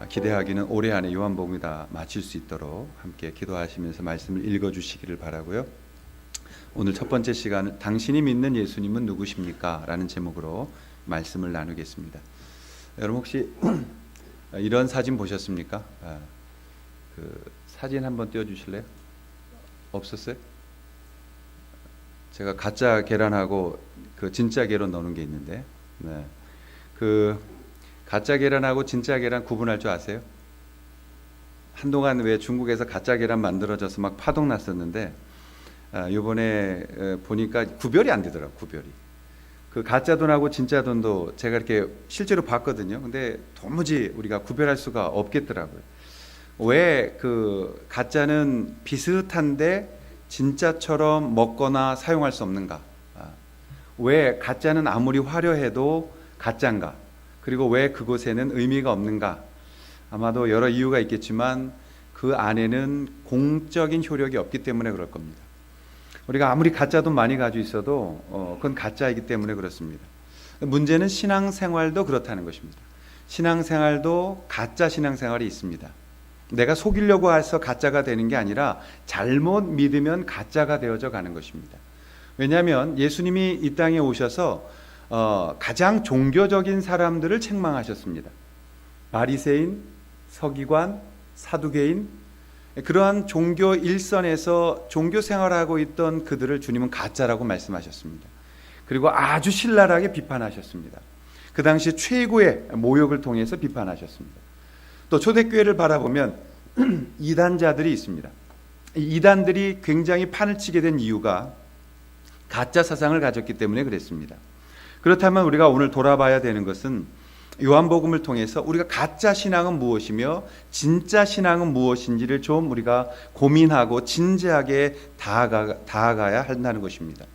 기대하기는 올해 안에 요한복음이 다 마칠 수 있도록 함께 기도하시면서 말씀을 읽어주시기를 바라고요. 오늘 첫 번째 시간은 당신이 믿는 예수님은 누구십니까? 라는 제목으로 말씀을 나누겠습니다. 여러분 혹시 이런 사진 보셨습니까? 그 사진 한번 띄워주실래요? 없었어요? 제가 가짜 계란하고 그 진짜 계란 넣는 게 있는데, 그 가짜 계란하고 진짜 계란 구분할 줄 아세요? 한동안 왜 중국에서 가짜 계란 만들어져서 막 파동 났었는데, 요번에 보니까 구별이 안 되더라고요. 구별이. 그 가짜 돈하고 진짜 돈도 제가 이렇게 실제로 봤거든요. 근데 도무지 우리가 구별할 수가 없겠더라고요. 왜 그 가짜는 비슷한데 진짜처럼 먹거나 사용할 수 없는가? 왜 가짜는 아무리 화려해도 가짜인가? 그리고 왜 그곳에는 의미가 없는가? 아마도 여러 이유가 있겠지만 그 안에는 공적인 효력이 없기 때문에 그럴 겁니다. 우리가 아무리 가짜 돈 많이 가지고 있어도 그건 가짜이기 때문에 그렇습니다. 문제는 신앙생활도 그렇다는 것입니다. 신앙생활도 가짜 신앙생활이 있습니다. 내가 속이려고 해서 가짜가 되는 게 아니라 잘못 믿으면 가짜가 되어져 가는 것입니다. 왜냐하면 예수님이 이 땅에 오셔서 가장 종교적인 사람들을 책망하셨습니다. 바리새인, 서기관, 사두개인, 그러한 종교 일선에서 종교 생활하고 있던 그들을 주님은 가짜라고 말씀하셨습니다. 그리고 아주 신랄하게 비판하셨습니다. 그 당시 최고의 모욕을 통해서 비판하셨습니다. 또 초대교회를 바라보면 이단자들이 있습니다. 이 이단들이 굉장히 판을 치게 된 이유가 가짜 사상을 가졌기 때문에 그랬습니다. 그렇다면 우리가 오늘 돌아봐야 되는 것은 요한복음을 통해서 우리가 가짜 신앙은 무엇이며 진짜 신앙은 무엇인지를 좀 우리가 고민하고 진지하게 다가가야 한다는 것입니다.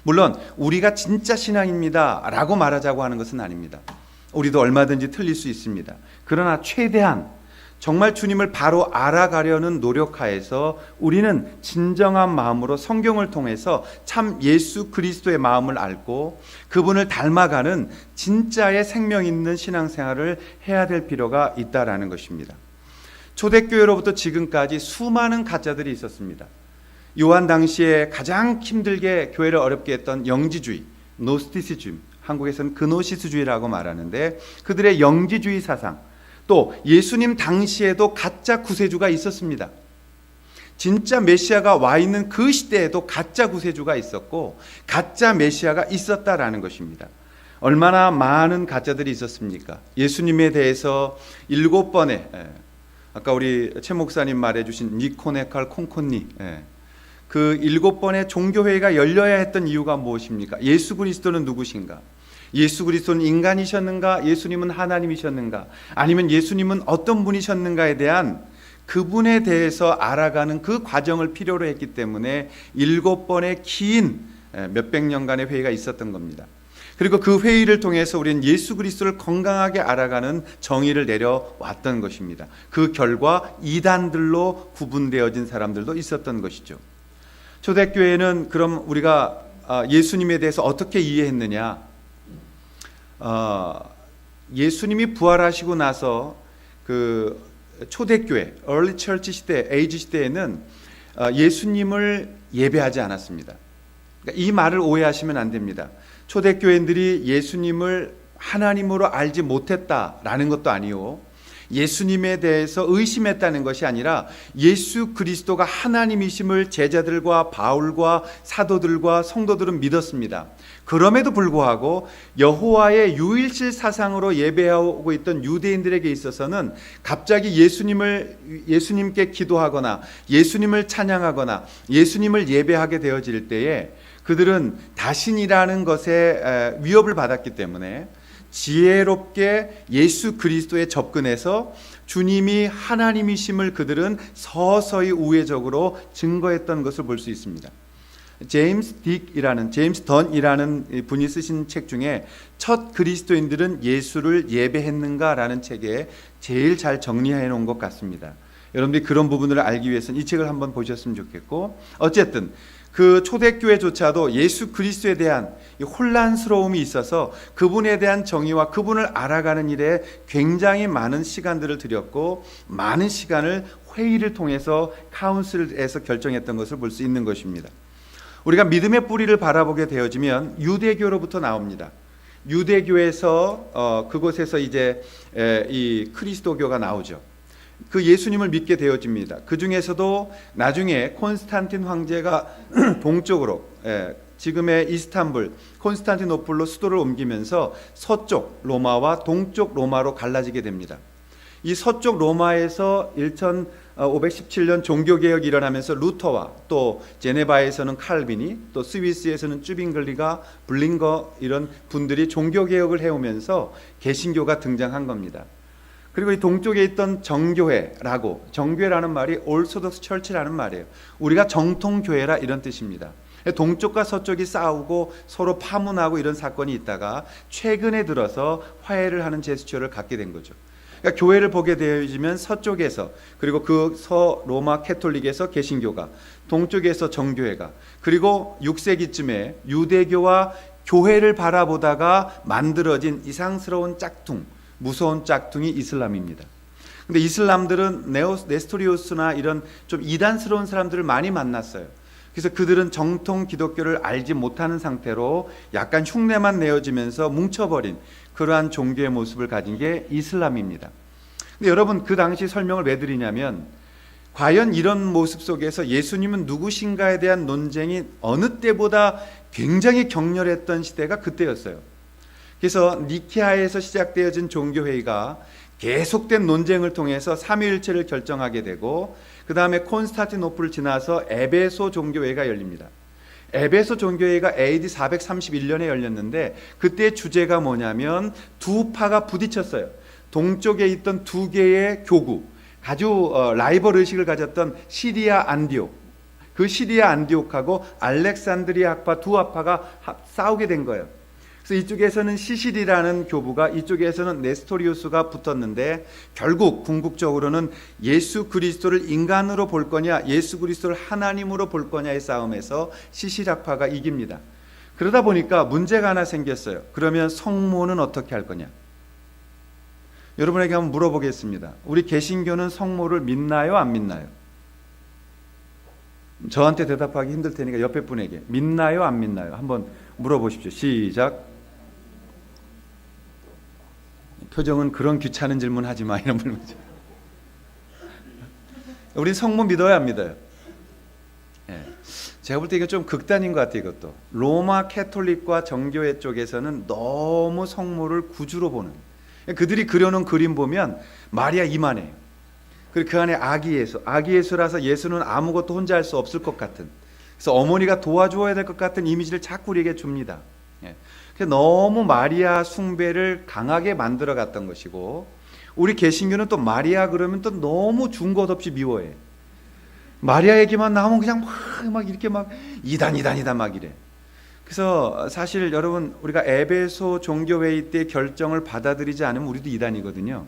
물론 우리가 진짜 신앙입니다 라고 말하자고 하는 것은 아닙니다. 우리도 얼마든지 틀릴 수 있습니다. 그러나 최대한 정말 주님을 바로 알아가려는 노력하에서 우리는 진정한 마음으로 성경을 통해서 참 예수 그리스도의 마음을 알고 그분을 닮아가는 진짜의 생명 있는 신앙생활을 해야 될 필요가 있다라는 것입니다. 초대교회로부터 지금까지 수많은 가짜들이 있었습니다. 요한 당시에 가장 힘들게 교회를 어렵게 했던 영지주의, 노스티시즘, 한국에서는 그노시스주의라고 말하는데 그들의 영지주의 사상, 또 예수님 당시에도 가짜 구세주가 있었습니다. 진짜 메시아가 와 있는 그 시대에도 가짜 구세주가 있었고 가짜 메시아가 있었다라는 것입니다. 얼마나 많은 가짜들이 있었습니까? 예수님에 대해서 7번의 아까 우리 최 목사님 말해주신 니코네칼 콩코니 그 7번의 종교회의가 열려야 했던 이유가 무엇입니까? 예수 그리스도는 누구신가? 예수 그리스도는 인간이셨는가? 예수님은 하나님이셨는가? 아니면 예수님은 어떤 분이셨는가에 대한 그분에 대해서 알아가는 그 과정을 필요로 했기 때문에 7번의 긴 몇백 년간의 회의가 있었던 겁니다. 그리고 그 회의를 통해서 우리는 예수 그리스도를 건강하게 알아가는 정의를 내려왔던 것입니다. 그 결과 이단들로 구분되어진 사람들도 있었던 것이죠. 초대교회는 그럼 우리가 예수님에 대해서 어떻게 이해했느냐? 예수님이 부활하시고 나서 그 초대교회, early church 시대, 에이지 시대에는 예수님을 예배하지 않았습니다. 그러니까 이 말을 오해하시면 안 됩니다. 초대교회인들이 예수님을 하나님으로 알지 못했다라는 것도 아니요. 예수님에 대해서 의심했다는 것이 아니라 예수 그리스도가 하나님이심을 제자들과 바울과 사도들과 성도들은 믿었습니다. 그럼에도 불구하고 여호와의 유일실 사상으로 예배하고 있던 유대인들에게 있어서는 갑자기 예수님께 기도하거나 예수님을 찬양하거나 예수님을 예배하게 되어질 때에 그들은 자신이라는 것에 위협을 받았기 때문에 지혜롭게 예수 그리스도에 접근해서 주님이 하나님이심을 그들은 서서히 우회적으로 증거했던 것을 볼 수 있습니다. 제임스 던이라는 분이 쓰신 책 중에 첫 그리스도인들은 예수를 예배했는가라는 책에 제일 잘 정리해 놓은 것 같습니다. 여러분들이 그런 부분을 알기 위해서는 이 책을 한번 보셨으면 좋겠고, 어쨌든 그 초대교회조차도 예수 그리스도에 대한 이 혼란스러움이 있어서 그분에 대한 정의와 그분을 알아가는 일에 굉장히 많은 시간들을 들였고 많은 시간을 회의를 통해서 카운슬에서 결정했던 것을 볼 수 있는 것입니다. 우리가 믿음의 뿌리를 바라보게 되어지면 유대교로부터 나옵니다. 유대교에서 그곳에서 이제 이 그리스도교가 나오죠. 그 예수님을 믿게 되어집니다. 그 중에서도 나중에 콘스탄틴 황제가 동쪽으로 지금의 이스탄불, 콘스탄티노플로 수도를 옮기면서 서쪽 로마와 동쪽 로마로 갈라지게 됩니다. 이 서쪽 로마에서 1517년 종교개혁이 일어나면서 루터와 또 제네바에서는 칼빈이 또 스위스에서는 쭈빙글리가 블링거 이런 분들이 종교개혁을 해오면서 개신교가 등장한 겁니다. 그리고 이 동쪽에 있던 정교회라는 말이 올소독스 철치라는 말이에요. 우리가 정통교회라 이런 뜻입니다. 동쪽과 서쪽이 싸우고 서로 파문하고 이런 사건이 있다가 최근에 들어서 화해를 하는 제스처를 갖게 된 거죠. 그러니까 교회를 보게 되어지면 서쪽에서 그리고 그 서로마 캐톨릭에서 개신교가, 동쪽에서 정교회가, 그리고 6세기쯤에 유대교와 교회를 바라보다가 만들어진 이상스러운 짝퉁, 무서운 짝퉁이 이슬람입니다. 근데 이슬람들은 네스토리우스나 이런 좀 이단스러운 사람들을 많이 만났어요. 그래서 그들은 정통 기독교를 알지 못하는 상태로 약간 흉내만 내어지면서 뭉쳐버린 그러한 종교의 모습을 가진 게 이슬람입니다. 근데 여러분, 그 당시 설명을 왜 드리냐면 과연 이런 모습 속에서 예수님은 누구신가에 대한 논쟁이 어느 때보다 굉장히 격렬했던 시대가 그때였어요. 그래서 니케아에서 시작되어진 종교회의가 계속된 논쟁을 통해서 삼위일체를 결정하게 되고 그 다음에 콘스탄티노플을 지나서 에베소 종교회의가 열립니다. 에베소 종교회의가 AD 431년에 열렸는데 그때 주제가 뭐냐면 두 파가 부딪혔어요. 동쪽에 있던 두 개의 교구, 아주 라이벌 의식을 가졌던 시리아 안디옥, 그 시리아 안디옥하고 알렉산드리아 학파 두 학파가 싸우게 된 거예요. 그래서 이쪽에서는 시실이라는 교부가, 이쪽에서는 네스토리우스가 붙었는데 결국 궁극적으로는 예수 그리스도를 인간으로 볼 거냐, 예수 그리스도를 하나님으로 볼 거냐의 싸움에서 시실학파가 이깁니다. 그러다 보니까 문제가 하나 생겼어요. 그러면 성모는 어떻게 할 거냐? 여러분에게 한번 물어보겠습니다. 우리 개신교는 성모를 믿나요, 안 믿나요? 저한테 대답하기 힘들 테니까 옆에 분에게 믿나요, 안 믿나요? 한번 물어보십시오. 시작. 표정은 그런 귀찮은 질문 하지 마, 이런 물음이죠. 우리 성모 믿어요, 안 믿어요? 예. 제가 볼 때 이게 좀 극단인 것 같아요. 이것도 로마 캐톨릭과 정교회 쪽에서는 너무 성모를 구주로 보는, 그들이 그려놓은 그림 보면 마리아 이만해요. 그리고 그 안에 아기 예수라서 예수는 아무것도 혼자 할 수 없을 것 같은, 그래서 어머니가 도와줘야 될 것 같은 이미지를 자꾸 우리에게 줍니다. 예. 너무 마리아 숭배를 강하게 만들어 갔던 것이고, 우리 개신교는 또 마리아 그러면 또 너무 중것 없이 미워해. 마리아 얘기만 나오면 그냥 막 이렇게 막 이단이다 막 이래. 그래서 사실 여러분, 우리가 에베소 종교회의 때 결정을 받아들이지 않으면 우리도 이단이거든요.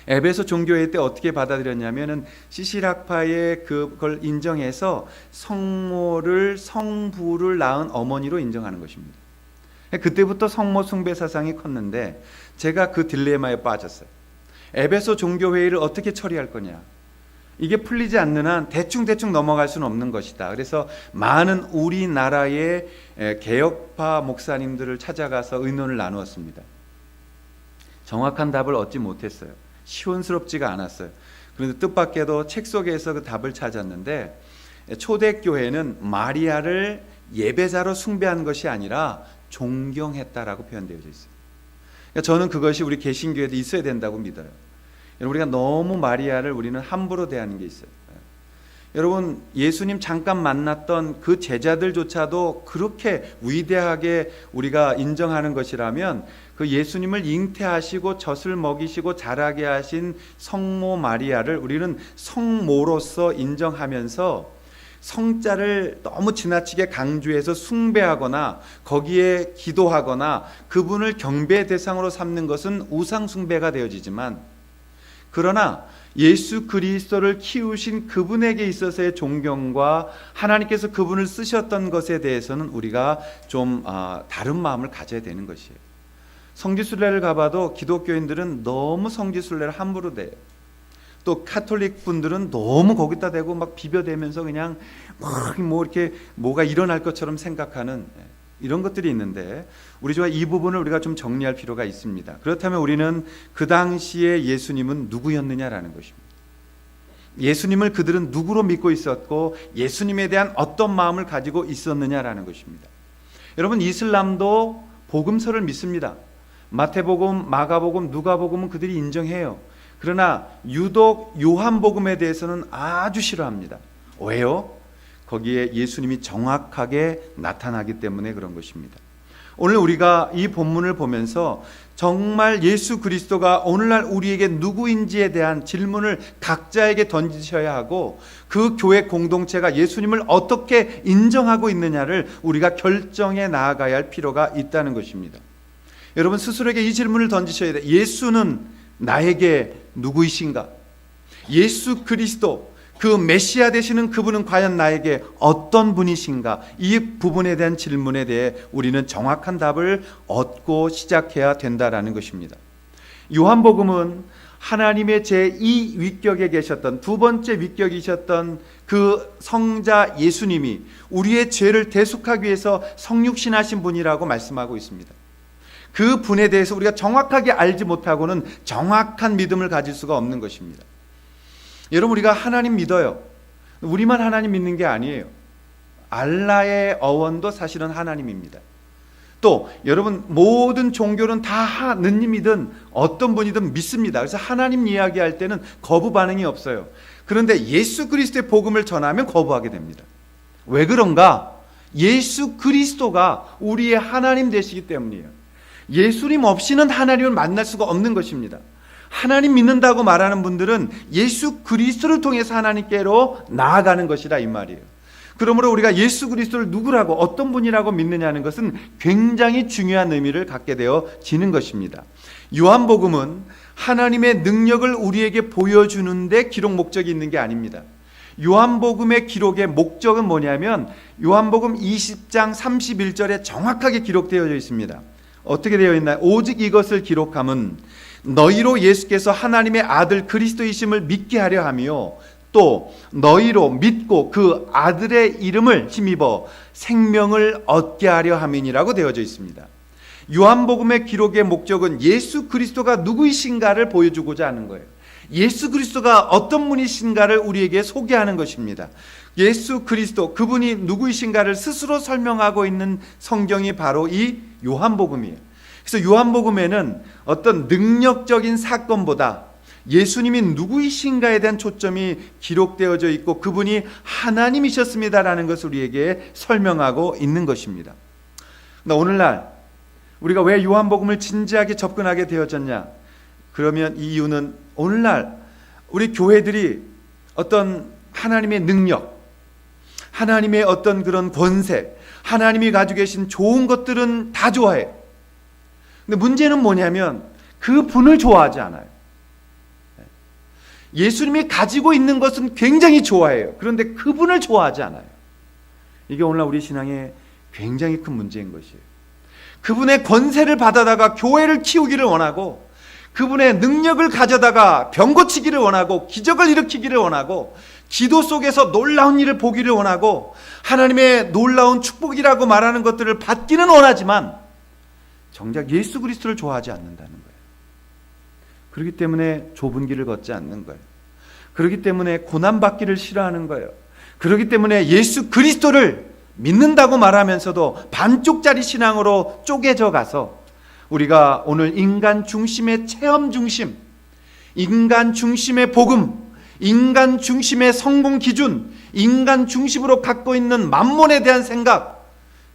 에베소 종교회의 때 어떻게 받아들였냐면은 시실학파의 그걸 인정해서 성모를, 성부를 낳은 어머니로 인정하는 것입니다. 그때부터 성모 숭배 사상이 컸는데 제가 그 딜레마에 빠졌어요. 에베소 종교회의를 어떻게 처리할 거냐? 이게 풀리지 않는 한 대충 넘어갈 수는 없는 것이다. 그래서 많은 우리나라의 개혁파 목사님들을 찾아가서 의논을 나누었습니다. 정확한 답을 얻지 못했어요. 시원스럽지가 않았어요. 그런데 뜻밖에도 책 속에서 그 답을 찾았는데, 초대교회는 마리아를 예배자로 숭배한 것이 아니라 존경했다라고 표현되어 있어요. 그러니까 저는 그것이 우리 개신교에도 있어야 된다고 믿어요. 우리가 너무 마리아를 우리는 함부로 대하는 게 있어요. 여러분, 예수님 잠깐 만났던 그 제자들조차도 그렇게 위대하게 우리가 인정하는 것이라면 그 예수님을 잉태하시고 젖을 먹이시고 자라게 하신 성모 마리아를 우리는 성모로서 인정하면서 성자를 너무 지나치게 강조해서 숭배하거나 거기에 기도하거나 그분을 경배 대상으로 삼는 것은 우상 숭배가 되어지지만, 그러나 예수 그리스도를 키우신 그분에게 있어서의 존경과 하나님께서 그분을 쓰셨던 것에 대해서는 우리가 좀 다른 마음을 가져야 되는 것이에요. 성지순례를 가봐도 기독교인들은 너무 성지순례를 함부로 대요. 또 카톨릭 분들은 너무 거기다 대고 막 비벼대면서 그냥 막 뭐 이렇게 뭐가 일어날 것처럼 생각하는 이런 것들이 있는데, 우리 주와 이 부분을 우리가 좀 정리할 필요가 있습니다. 그렇다면 우리는 그 당시에 예수님은 누구였느냐라는 것입니다. 예수님을 그들은 누구로 믿고 있었고 예수님에 대한 어떤 마음을 가지고 있었느냐라는 것입니다. 여러분, 이슬람도 복음서를 믿습니다. 마태복음, 마가복음, 누가복음은 그들이 인정해요. 그러나 유독 요한복음에 대해서는 아주 싫어합니다. 왜요? 거기에 예수님이 정확하게 나타나기 때문에 그런 것입니다. 오늘 우리가 이 본문을 보면서 정말 예수 그리스도가 오늘날 우리에게 누구인지에 대한 질문을 각자에게 던지셔야 하고, 그 교회 공동체가 예수님을 어떻게 인정하고 있느냐를 우리가 결정해 나아가야 할 필요가 있다는 것입니다. 여러분 스스로에게 이 질문을 던지셔야 돼요. 예수는 나에게 누구이신가? 예수 그리스도, 그 메시아 되시는 그분은 과연 나에게 어떤 분이신가? 이 부분에 대한 질문에 대해 우리는 정확한 답을 얻고 시작해야 된다라는 것입니다. 요한복음은 하나님의 제2위격에 계셨던, 두 번째 위격이셨던 그 성자 예수님이 우리의 죄를 대속하기 위해서 성육신하신 분이라고 말씀하고 있습니다. 그 분에 대해서 우리가 정확하게 알지 못하고는 정확한 믿음을 가질 수가 없는 것입니다. 여러분, 우리가 하나님 믿어요. 우리만 하나님 믿는 게 아니에요. 알라의 어원도 사실은 하나님입니다. 또 여러분, 모든 종교는 다 느님이든 어떤 분이든 믿습니다. 그래서 하나님 이야기할 때는 거부 반응이 없어요. 그런데 예수 그리스도의 복음을 전하면 거부하게 됩니다. 왜 그런가? 예수 그리스도가 우리의 하나님 되시기 때문이에요. 예수님 없이는 하나님을 만날 수가 없는 것입니다. 하나님 믿는다고 말하는 분들은 예수 그리스도를 통해서 하나님께로 나아가는 것이다 이 말이에요. 그러므로 우리가 예수 그리스도를 누구라고, 어떤 분이라고 믿느냐는 것은 굉장히 중요한 의미를 갖게 되어지는 것입니다. 요한복음은 하나님의 능력을 우리에게 보여주는데 기록 목적이 있는 게 아닙니다. 요한복음의 기록의 목적은 뭐냐면 요한복음 20장 31절에 정확하게 기록되어 있습니다. 어떻게 되어 있나요? 오직 이것을 기록함은 너희로 예수께서 하나님의 아들 그리스도이심을 믿게 하려 하며, 또 너희로 믿고 그 아들의 이름을 힘입어 생명을 얻게 하려 함이니라고 되어져 있습니다. 요한복음의 기록의 목적은 예수 그리스도가 누구이신가를 보여주고자 하는 거예요. 예수 그리스도가 어떤 분이신가를 우리에게 소개하는 것입니다. 예수 그리스도, 그분이 누구이신가를 스스로 설명하고 있는 성경이 바로 이 요한복음이에요. 그래서 요한복음에는 어떤 능력적인 사건보다 예수님이 누구이신가에 대한 초점이 기록되어져 있고, 그분이 하나님이셨습니다라는 것을 우리에게 설명하고 있는 것입니다. 오늘날 우리가 왜 요한복음을 진지하게 접근하게 되어졌냐? 그러면 이 이유는 오늘날 우리 교회들이 어떤 하나님의 능력, 하나님의 어떤 그런 권세, 하나님이 가지고 계신 좋은 것들은 다 좋아해. 근데 문제는 뭐냐면 그 분을 좋아하지 않아요. 예수님이 가지고 있는 것은 굉장히 좋아해요. 그런데 그분을 좋아하지 않아요. 이게 오늘날 우리 신앙의 굉장히 큰 문제인 것이에요. 그분의 권세를 받아다가 교회를 키우기를 원하고, 그분의 능력을 가져다가 병 고치기를 원하고, 기적을 일으키기를 원하고, 기도 속에서 놀라운 일을 보기를 원하고, 하나님의 놀라운 축복이라고 말하는 것들을 받기는 원하지만 정작 예수 그리스도를 좋아하지 않는다는 거예요. 그렇기 때문에 좁은 길을 걷지 않는 거예요. 그렇기 때문에 고난받기를 싫어하는 거예요. 그렇기 때문에 예수 그리스도를 믿는다고 말하면서도 반쪽짜리 신앙으로 쪼개져 가서 우리가 오늘 인간 중심의 체험 중심, 인간 중심의 복음, 인간 중심의 성공 기준, 인간 중심으로 갖고 있는 만몬에 대한 생각,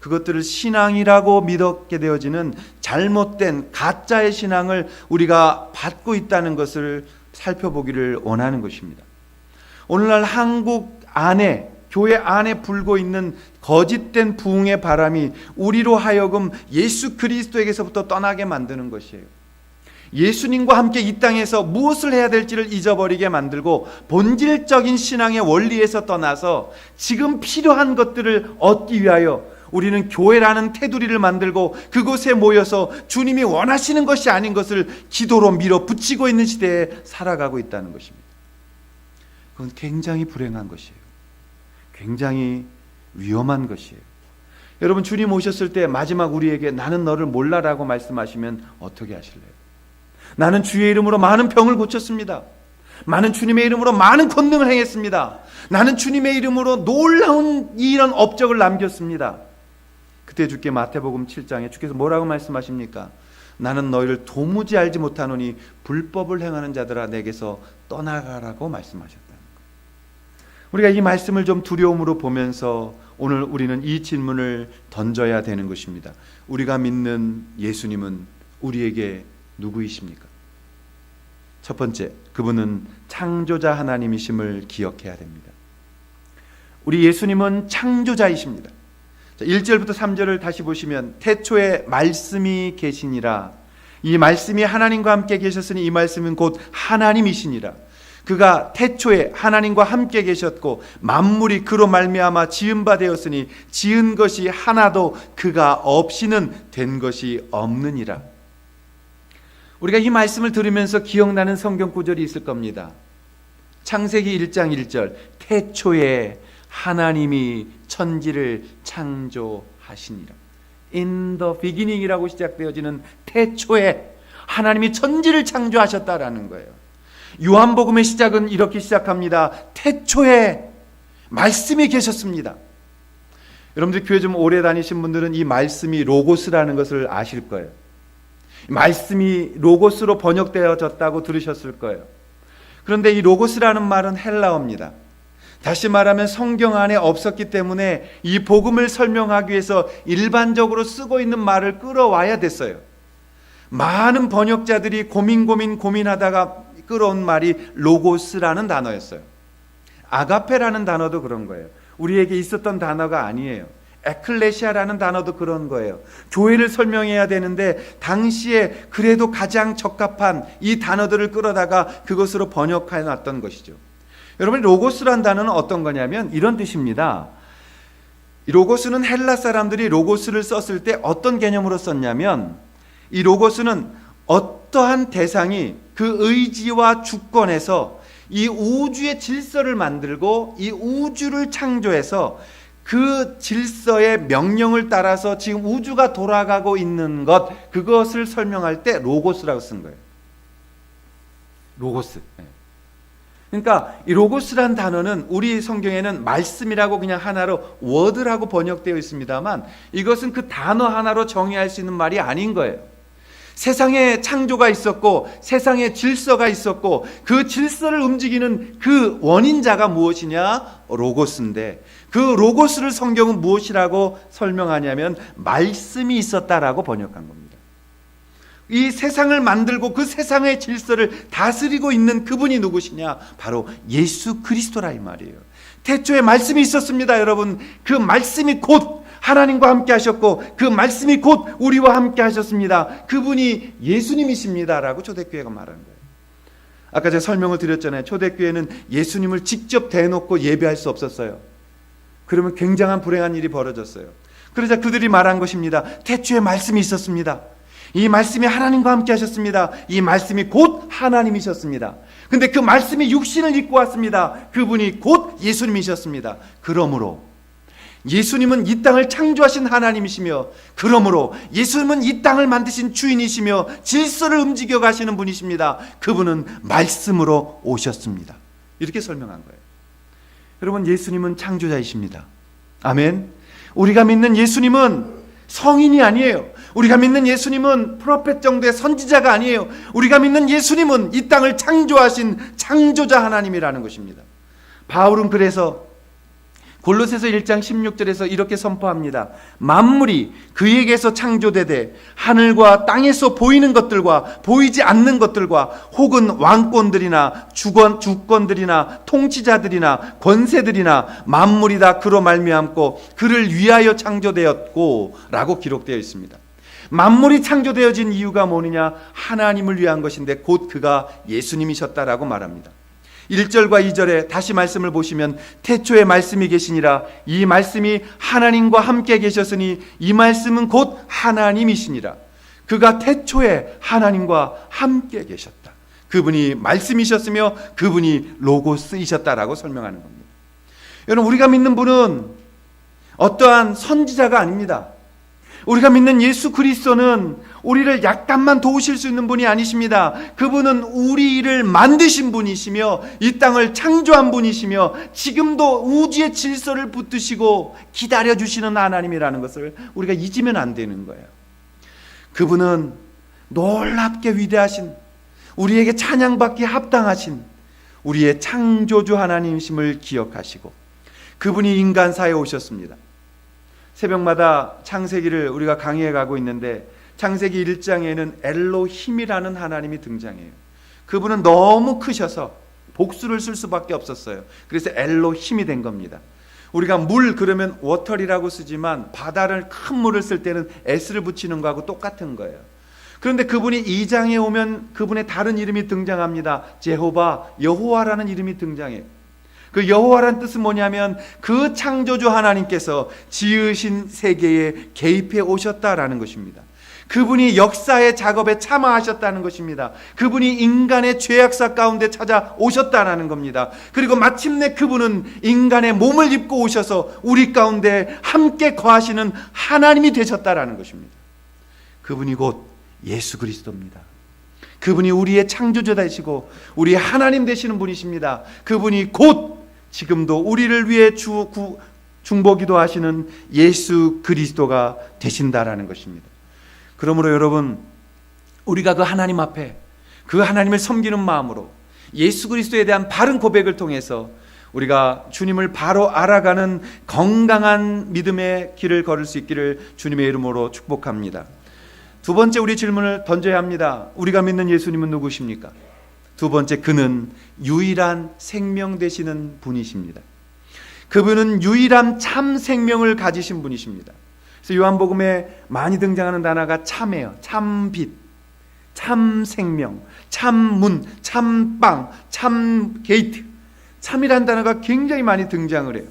그것들을 신앙이라고 믿게 되어지는 잘못된 가짜의 신앙을 우리가 받고 있다는 것을 살펴보기를 원하는 것입니다. 오늘날 한국 안에, 교회 안에 불고 있는 거짓된 부흥의 바람이 우리로 하여금 예수 그리스도에게서부터 떠나게 만드는 것이에요. 예수님과 함께 이 땅에서 무엇을 해야 될지를 잊어버리게 만들고 본질적인 신앙의 원리에서 떠나서 지금 필요한 것들을 얻기 위하여 우리는 교회라는 테두리를 만들고 그곳에 모여서 주님이 원하시는 것이 아닌 것을 기도로 밀어붙이고 있는 시대에 살아가고 있다는 것입니다. 그건 굉장히 불행한 것이에요. 굉장히 위험한 것이에요. 여러분, 주님 오셨을 때 마지막 우리에게 나는 너를 몰라라고 말씀하시면 어떻게 하실래요? 나는 주의 이름으로 많은 병을 고쳤습니다. 나는 주님의 이름으로 많은 권능을 행했습니다. 나는 주님의 이름으로 놀라운 이런 업적을 남겼습니다. 그때 주께 마태복음 7장에 주께서 뭐라고 말씀하십니까? 나는 너희를 도무지 알지 못하노니 불법을 행하는 자들아 내게서 떠나가라고 말씀하셨다는 거예요. 우리가 이 말씀을 좀 두려움으로 보면서 오늘 우리는 이 질문을 던져야 되는 것입니다. 우리가 믿는 예수님은 우리에게 누구이십니까? 첫 번째, 그분은 창조자 하나님이심을 기억해야 됩니다. 우리 예수님은 창조자이십니다. 1절부터 3절을 다시 보시면 태초에 말씀이 계시니라. 이 말씀이 하나님과 함께 계셨으니 이 말씀은 곧 하나님이시니라. 그가 태초에 하나님과 함께 계셨고 만물이 그로 말미암아 지은 바 되었으니 지은 것이 하나도 그가 없이는 된 것이 없느니라. 우리가 이 말씀을 들으면서 기억나는 성경 구절이 있을 겁니다. 창세기 1장 1절 태초에 하나님이 천지를 창조하시니라. In the beginning이라고 시작되어지는 태초에 하나님이 천지를 창조하셨다라는 거예요. 요한복음의 시작은 이렇게 시작합니다. 태초에 말씀이 계셨습니다. 여러분들 교회 좀 오래 다니신 분들은 이 말씀이 로고스라는 것을 아실 거예요. 말씀이 로고스로 번역되어졌다고 들으셨을 거예요. 그런데 이 로고스라는 말은 헬라어입니다. 다시 말하면 성경 안에 없었기 때문에 이 복음을 설명하기 위해서 일반적으로 쓰고 있는 말을 끌어와야 됐어요. 많은 번역자들이 고민하다가 끌어온 말이 로고스라는 단어였어요. 아가페라는 단어도 그런 거예요. 우리에게 있었던 단어가 아니에요. 에클레시아라는 단어도 그런 거예요. 교회를 설명해야 되는데 당시에 그래도 가장 적합한 이 단어들을 끌어다가 그것으로 번역해 놨던 것이죠. 여러분, 로고스란 단어는 어떤 거냐면 이런 뜻입니다. 로고스는 헬라 사람들이 로고스를 썼을 때 어떤 개념으로 썼냐면 이 로고스는 어떠한 대상이 그 의지와 주권에서 이 우주의 질서를 만들고 이 우주를 창조해서 그 질서의 명령을 따라서 지금 우주가 돌아가고 있는 것, 그것을 설명할 때 로고스라고 쓴 거예요. 로고스. 그러니까 이 로고스란 단어는 우리 성경에는 말씀이라고 그냥 하나로 워드라고 번역되어 있습니다만 이것은 그 단어 하나로 정의할 수 있는 말이 아닌 거예요. 세상에 창조가 있었고 세상에 질서가 있었고 그 질서를 움직이는 그 원인자가 무엇이냐? 로고스인데 그 로고스를 성경은 무엇이라고 설명하냐면 말씀이 있었다라고 번역한 겁니다. 이 세상을 만들고 그 세상의 질서를 다스리고 있는 그분이 누구시냐? 바로 예수 그리스도라 이 말이에요. 태초에 말씀이 있었습니다, 여러분. 그 말씀이 곧 하나님과 함께 하셨고 그 말씀이 곧 우리와 함께 하셨습니다. 그분이 예수님이십니다라고 초대교회가 말하는 거예요. 아까 제가 설명을 드렸잖아요. 초대교회는 예수님을 직접 대놓고 예배할 수 없었어요. 그러면 굉장한 불행한 일이 벌어졌어요. 그러자 그들이 말한 것입니다. 태초에 말씀이 있었습니다. 이 말씀이 하나님과 함께 하셨습니다. 이 말씀이 곧 하나님이셨습니다. 근데 그 말씀이 육신을 입고 왔습니다. 그분이 곧 예수님이셨습니다. 그러므로 예수님은 이 땅을 창조하신 하나님이시며 그러므로 예수님은 이 땅을 만드신 주인이시며 질서를 움직여 가시는 분이십니다. 그분은 말씀으로 오셨습니다. 이렇게 설명한 거예요. 여러분, 예수님은 창조자이십니다. 아멘. 우리가 믿는 예수님은 성인이 아니에요. 우리가 믿는 예수님은 프로페트 정도의 선지자가 아니에요. 우리가 믿는 예수님은 이 땅을 창조하신 창조자 하나님이라는 것입니다. 바울은 그래서 골로새서 1장 16절에서 이렇게 선포합니다. 만물이 그에게서 창조되되 하늘과 땅에서 보이는 것들과 보이지 않는 것들과 혹은 왕권들이나 주권들이나 통치자들이나 권세들이나 만물이 다 그로 말미암고 그를 위하여 창조되었고 라고 기록되어 있습니다. 만물이 창조되어진 이유가 뭐느냐? 하나님을 위한 것인데 곧 그가 예수님이셨다라고 말합니다. 1절과 2절에 다시 말씀을 보시면 태초에 말씀이 계시니라. 이 말씀이 하나님과 함께 계셨으니 이 말씀은 곧 하나님이시니라. 그가 태초에 하나님과 함께 계셨다. 그분이 말씀이셨으며 그분이 로고스이셨다라고 설명하는 겁니다. 여러분, 우리가 믿는 분은 어떠한 선지자가 아닙니다. 우리가 믿는 예수 그리스도는 우리를 약간만 도우실 수 있는 분이 아니십니다. 그분은 우리를 만드신 분이시며 이 땅을 창조한 분이시며 지금도 우주의 질서를 붙드시고 기다려주시는 하나님이라는 것을 우리가 잊으면 안 되는 거예요. 그분은 놀랍게 위대하신, 우리에게 찬양받기에 합당하신 우리의 창조주 하나님이심을 기억하시고 그분이 인간사에 오셨습니다. 새벽마다 창세기를 우리가 강의해 가고 있는데 창세기 1장에는 엘로힘이라는 하나님이 등장해요. 그분은 너무 크셔서 복수를 쓸 수밖에 없었어요. 그래서 엘로힘이 된 겁니다. 우리가 물 그러면 워터리라고 쓰지만 바다를 큰 물을 쓸 때는 S를 붙이는 거하고 똑같은 거예요. 그런데 그분이 2장에 오면 그분의 다른 이름이 등장합니다. 제호바, 여호와라는 이름이 등장해요. 그 여호와라는 뜻은 뭐냐면 그 창조주 하나님께서 지으신 세계에 개입해 오셨다라는 것입니다. 그분이 역사의 작업에 참여하셨다는 것입니다. 그분이 인간의 죄악사 가운데 찾아오셨다는 겁니다. 그리고 마침내 그분은 인간의 몸을 입고 오셔서 우리 가운데 함께 거하시는 하나님이 되셨다는 것입니다. 그분이 곧 예수 그리스도입니다. 그분이 우리의 창조주 되시고 우리의 하나님 되시는 분이십니다. 그분이 곧 지금도 우리를 위해 중보기도 하시는 예수 그리스도가 되신다라는 것입니다. 그러므로 여러분, 우리가 그 하나님 앞에 그 하나님을 섬기는 마음으로 예수 그리스도에 대한 바른 고백을 통해서 우리가 주님을 바로 알아가는 건강한 믿음의 길을 걸을 수 있기를 주님의 이름으로 축복합니다. 두 번째 우리 질문을 던져야 합니다. 우리가 믿는 예수님은 누구십니까? 두 번째, 그는 유일한 생명 되시는 분이십니다. 그분은 유일한 참 생명을 가지신 분이십니다. 그래서 요한복음에 많이 등장하는 단어가 참이에요. 참빛, 참 생명, 참문, 참빵, 참 게이트. 참이라는 단어가 굉장히 많이 등장을 해요.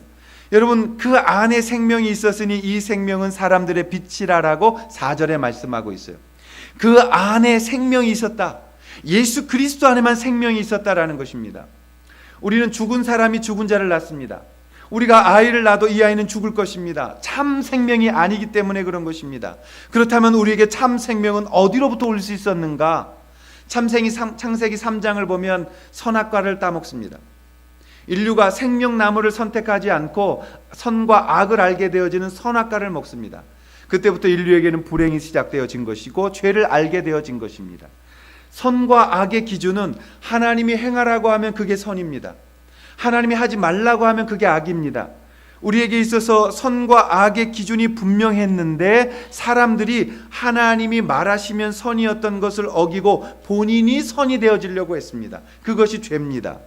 여러분, 그 안에 생명이 있었으니 이 생명은 사람들의 빛이라라고 4절에 말씀하고 있어요. 그 안에 생명이 있었다. 예수 그리스도 안에만 생명이 있었다라는 것입니다. 우리는 죽은 사람이 죽은 자를 낳습니다. 우리가 아이를 낳아도 이 아이는 죽을 것입니다. 참 생명이 아니기 때문에 그런 것입니다. 그렇다면 우리에게 참 생명은 어디로부터 올 수 있었는가? 창세기 3장을 보면 선악과를 따먹습니다. 인류가 생명나무를 선택하지 않고 선과 악을 알게 되어지는 선악과를 먹습니다. 그때부터 인류에게는 불행이 시작되어진 것이고 죄를 알게 되어진 것입니다. 선과 악의 기준은 하나님이 행하라고 하면 그게 선입니다. 하나님이 하지 말라고 하면 그게 악입니다. 우리에게 있어서 선과 악의 기준이 분명했는데 사람들이 하나님이 말하시면 선이었던 것을 어기고 본인이 선이 되어지려고 했습니다. 그것이 죄입니다.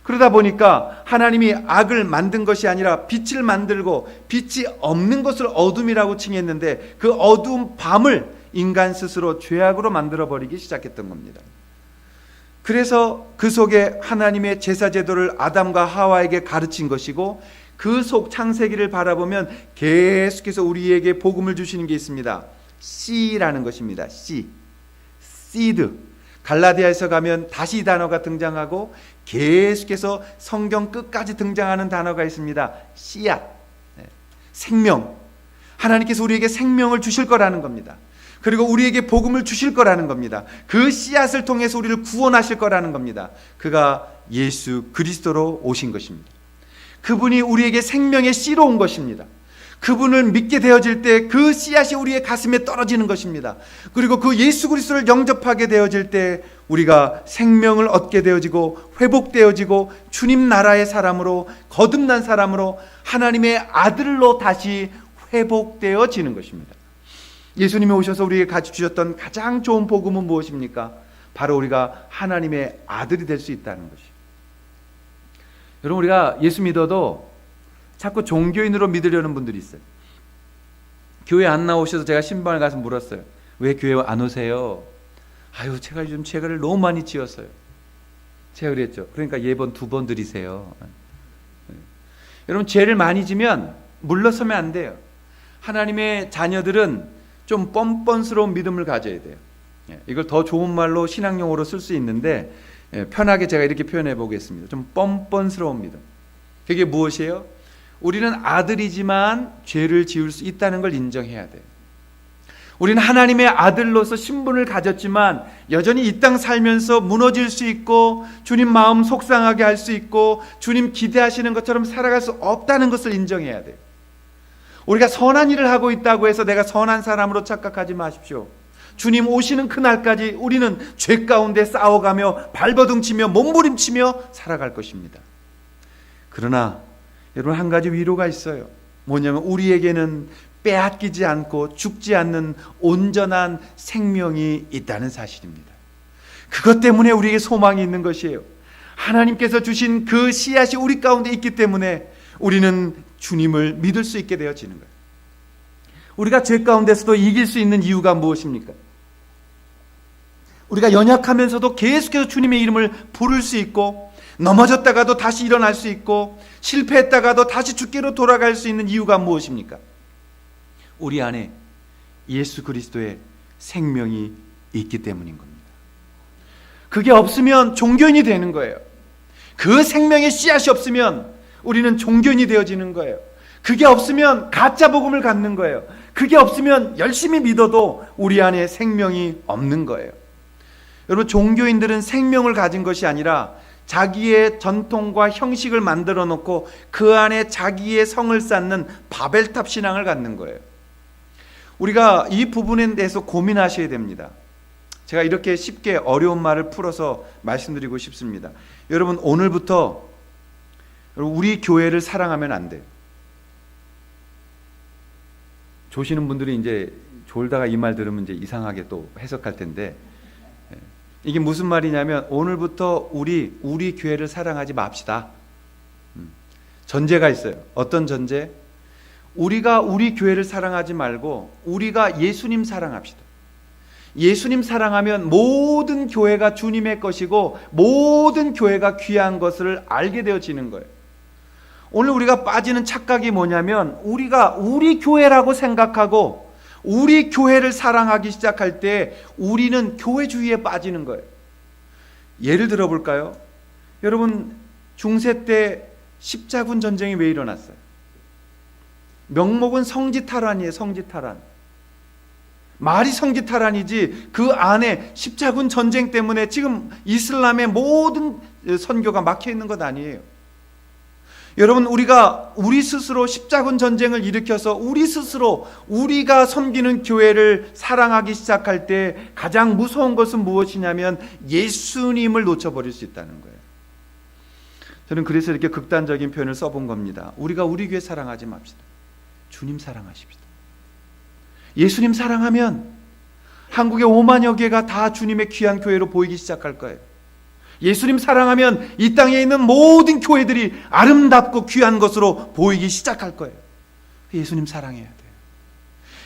그러다 보니까 하나님이 악을 만든 것이 아니라 빛을 만들고 빛이 없는 것을 어둠이라고 칭했는데 그 어두운 밤을 인간 스스로 죄악으로 만들어버리기 시작했던 겁니다. 그래서 그 속에 하나님의 제사 제도를 아담과 하와에게 가르친 것이고 그 속 창세기를 바라보면 계속해서 우리에게 복음을 주시는 게 있습니다. 씨라는 것입니다. 씨, 씨드. 갈라디아에서 가면 다시 이 단어가 등장하고 계속해서 성경 끝까지 등장하는 단어가 있습니다. 씨앗, 생명. 하나님께서 우리에게 생명을 주실 거라는 겁니다. 그리고 우리에게 복음을 주실 거라는 겁니다. 그 씨앗을 통해서 우리를 구원하실 거라는 겁니다. 그가 예수 그리스도로 오신 것입니다. 그분이 우리에게 생명의 씨로 온 것입니다. 그분을 믿게 되어질 때 그 씨앗이 우리의 가슴에 떨어지는 것입니다. 그리고 그 예수 그리스도를 영접하게 되어질 때 우리가 생명을 얻게 되어지고 회복되어지고 주님 나라의 사람으로 거듭난 사람으로 하나님의 아들로 다시 회복되어지는 것입니다. 예수님이 오셔서 우리에게 가르쳐 주셨던 가장 좋은 복음은 무엇입니까? 바로 우리가 하나님의 아들이 될 수 있다는 것이죠. 여러분, 우리가 예수 믿어도 자꾸 종교인으로 믿으려는 분들이 있어요. 교회 안 나오셔서 제가 신방을 가서 물었어요. 왜 교회 안 오세요? 아유, 제가 요즘 죄를 너무 많이 지었어요. 제가 그랬죠. 그러니까 예번 2번 드리세요. 여러분, 죄를 많이 지면 물러서면 안 돼요. 하나님의 자녀들은 좀 뻔뻔스러운 믿음을 가져야 돼요. 이걸 더 좋은 말로 신앙용어로 쓸 수 있는데 편하게 제가 이렇게 표현해 보겠습니다. 좀 뻔뻔스러운 믿음. 그게 무엇이에요? 우리는 아들이지만 죄를 지을 수 있다는 걸 인정해야 돼요. 우리는 하나님의 아들로서 신분을 가졌지만 여전히 이 땅 살면서 무너질 수 있고 주님 마음 속상하게 할 수 있고 주님 기대하시는 것처럼 살아갈 수 없다는 것을 인정해야 돼요. 우리가 선한 일을 하고 있다고 해서 내가 선한 사람으로 착각하지 마십시오. 주님 오시는 그날까지 우리는 죄 가운데 싸워가며 발버둥치며 몸부림치며 살아갈 것입니다. 그러나 여러분, 한 가지 위로가 있어요. 뭐냐면 우리에게는 빼앗기지 않고 죽지 않는 온전한 생명이 있다는 사실입니다. 그것 때문에 우리에게 소망이 있는 것이에요. 하나님께서 주신 그 씨앗이 우리 가운데 있기 때문에 우리는 주님을 믿을 수 있게 되어지는 거예요. 우리가 죄 가운데서도 이길 수 있는 이유가 무엇입니까? 우리가 연약하면서도 계속해서 주님의 이름을 부를 수 있고 넘어졌다가도 다시 일어날 수 있고 실패했다가도 다시 주께로 돌아갈 수 있는 이유가 무엇입니까? 우리 안에 예수 그리스도의 생명이 있기 때문인 겁니다. 그게 없으면 종교인이 되는 거예요. 그 생명의 씨앗이 없으면 우리는 종교인이 되어지는 거예요. 그게 없으면 가짜 복음을 갖는 거예요. 그게 없으면 열심히 믿어도 우리 안에 생명이 없는 거예요. 여러분, 종교인들은 생명을 가진 것이 아니라 자기의 전통과 형식을 만들어 놓고 그 안에 자기의 성을 쌓는 바벨탑 신앙을 갖는 거예요. 우리가 이 부분에 대해서 고민하셔야 됩니다. 제가 이렇게 쉽게 어려운 말을 풀어서 말씀드리고 싶습니다. 여러분, 오늘부터 우리 교회를 사랑하면 안 돼요. 조시는 분들이 이제 졸다가 이 말 들으면 이제 이상하게 또 해석할 텐데, 이게 무슨 말이냐면 오늘부터 우리 교회를 사랑하지 맙시다. 전제가 있어요. 어떤 전제? 우리가 우리 교회를 사랑하지 말고 우리가 예수님 사랑합시다. 예수님 사랑하면 모든 교회가 주님의 것이고 모든 교회가 귀한 것을 알게 되어지는 거예요. 오늘 우리가 빠지는 착각이 뭐냐면 우리가 우리 교회라고 생각하고 우리 교회를 사랑하기 시작할 때 우리는 교회주의에 빠지는 거예요. 예를 들어 볼까요? 여러분, 중세 때 십자군 전쟁이 왜 일어났어요? 명목은 성지탈환이에요. 성지탈환. 말이 성지탈환이지 그 안에 십자군 전쟁 때문에 지금 이슬람의 모든 선교가 막혀 있는 것 아니에요. 여러분, 우리가 우리 스스로 십자군 전쟁을 일으켜서 우리 스스로 우리가 섬기는 교회를 사랑하기 시작할 때 가장 무서운 것은 무엇이냐면 예수님을 놓쳐버릴 수 있다는 거예요. 저는 그래서 이렇게 극단적인 표현을 써본 겁니다. 우리가 우리 교회 사랑하지 맙시다. 주님 사랑하십시다. 예수님 사랑하면 한국의 5만여 개가 다 주님의 귀한 교회로 보이기 시작할 거예요. 예수님 사랑하면 이 땅에 있는 모든 교회들이 아름답고 귀한 것으로 보이기 시작할 거예요. 예수님 사랑해야 돼요.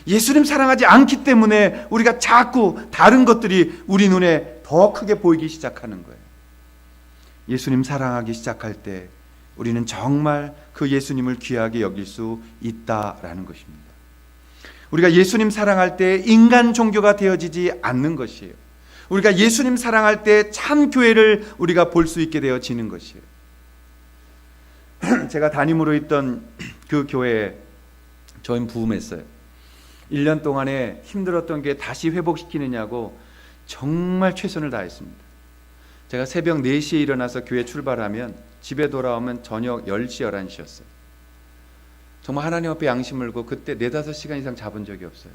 예수님 사랑하지 않기 때문에 우리가 자꾸 다른 것들이 우리 눈에 더 크게 보이기 시작하는 거예요. 예수님 사랑하기 시작할 때 우리는 정말 그 예수님을 귀하게 여길 수 있다라는 것입니다. 우리가 예수님 사랑할 때 인간 종교가 되어지지 않는 것이에요. 우리가 예수님 사랑할 때 참 교회를 우리가 볼 수 있게 되어지는 것이에요. 제가 담임으로 있던 그 교회에 저희 부음했어요. 1년 동안에 힘들었던 게 다시 회복시키느냐고 정말 최선을 다했습니다. 제가 새벽 4시에 일어나서 교회 출발하면 집에 돌아오면 저녁 10시, 11시였어요. 정말 하나님 앞에 양심 물고 그때 4-5시간 이상 잡은 적이 없어요.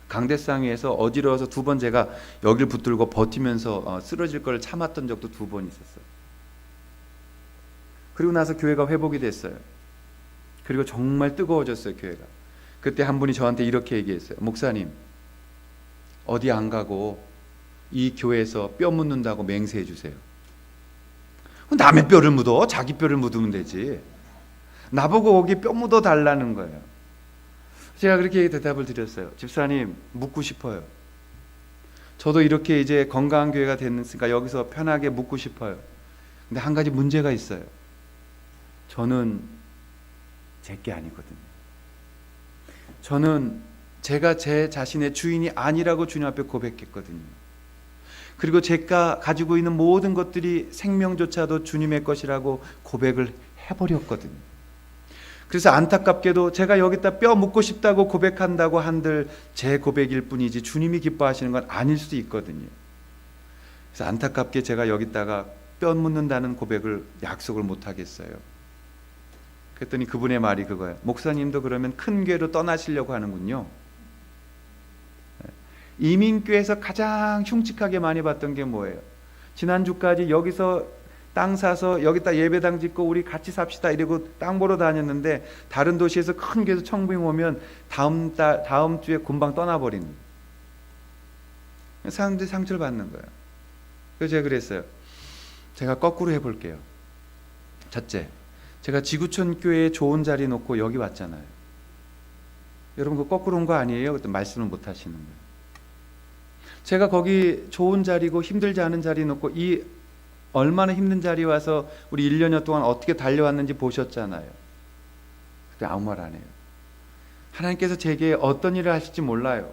강대상위에서 어지러워서 2번 제가 여길 붙들고 버티면서 쓰러질 걸 참았던 적도 2번 있었어요. 그리고 나서 교회가 회복이 됐어요. 그리고 정말 뜨거워졌어요, 교회가. 그때 한 분이 저한테 이렇게 얘기했어요. 목사님, 어디 안 가고 이 교회에서 뼈 묻는다고 맹세해 주세요. 남의 뼈를 묻어? 자기 뼈를 묻으면 되지. 나보고 거기 뼈 묻어 달라는 거예요. 제가 그렇게 대답을 드렸어요. 집사님, 묻고 싶어요. 저도 이렇게 이제 건강한 교회가 됐으니까 여기서 편하게 묻고 싶어요. 근데 한 가지 문제가 있어요. 저는 제게 아니거든요. 저는 제가 제 자신의 주인이 아니라고 주님 앞에 고백했거든요. 그리고 제가 가지고 있는 모든 것들이 생명조차도 주님의 것이라고 고백을 해버렸거든요. 그래서 안타깝게도 제가 여기다 뼈 묻고 싶다고 고백한다고 한들 제 고백일 뿐이지 주님이 기뻐하시는 건 아닐 수도 있거든요. 그래서 안타깝게 제가 여기다가 뼈 묻는다는 고백을 약속을 못 하겠어요. 그랬더니 그분의 말이 그거예요. 목사님도 그러면 큰 교회로 떠나시려고 하는군요. 이민교회에서 가장 흉측하게 많이 봤던 게 뭐예요? 지난주까지 여기서 땅 사서 여기다 예배당 짓고 우리 같이 삽시다 이러고 땅 보러 다녔는데 다른 도시에서 큰 교회에서 청빙 오면 다음 주에 금방 떠나버리는 사람들이 상처를 받는 거예요. 그래서 제가 그랬어요. 제가 거꾸로 해볼게요. 첫째, 제가 지구촌 교회에 좋은 자리 놓고 여기 왔잖아요. 여러분 그거 거꾸로 온 거 아니에요? 그때 말씀을 못 하시는 거예요. 제가 거기 좋은 자리고 힘들지 않은 자리 놓고 이 얼마나 힘든 자리에 와서 우리 1년여 동안 어떻게 달려왔는지 보셨잖아요. 그때 아무 말 안 해요. 하나님께서 제게 어떤 일을 하실지 몰라요.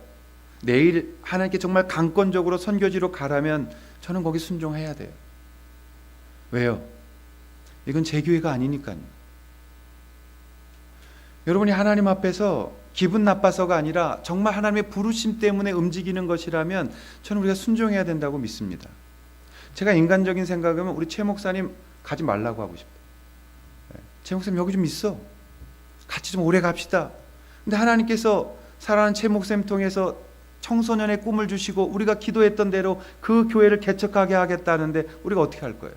내일 하나님께 정말 강권적으로 선교지로 가라면 저는 거기 순종해야 돼요. 왜요? 이건 제 교회가 아니니까요. 여러분이 하나님 앞에서 기분 나빠서가 아니라 정말 하나님의 부르심 때문에 움직이는 것이라면 저는 우리가 순종해야 된다고 믿습니다. 제가 인간적인 생각이면 우리 최 목사님 가지 말라고 하고 싶어요. 최 목사님 여기 좀 있어. 같이 좀 오래 갑시다. 근데 하나님께서 사랑하는 최 목사님 통해서 청소년의 꿈을 주시고 우리가 기도했던 대로 그 교회를 개척하게 하겠다는데 우리가 어떻게 할 거예요?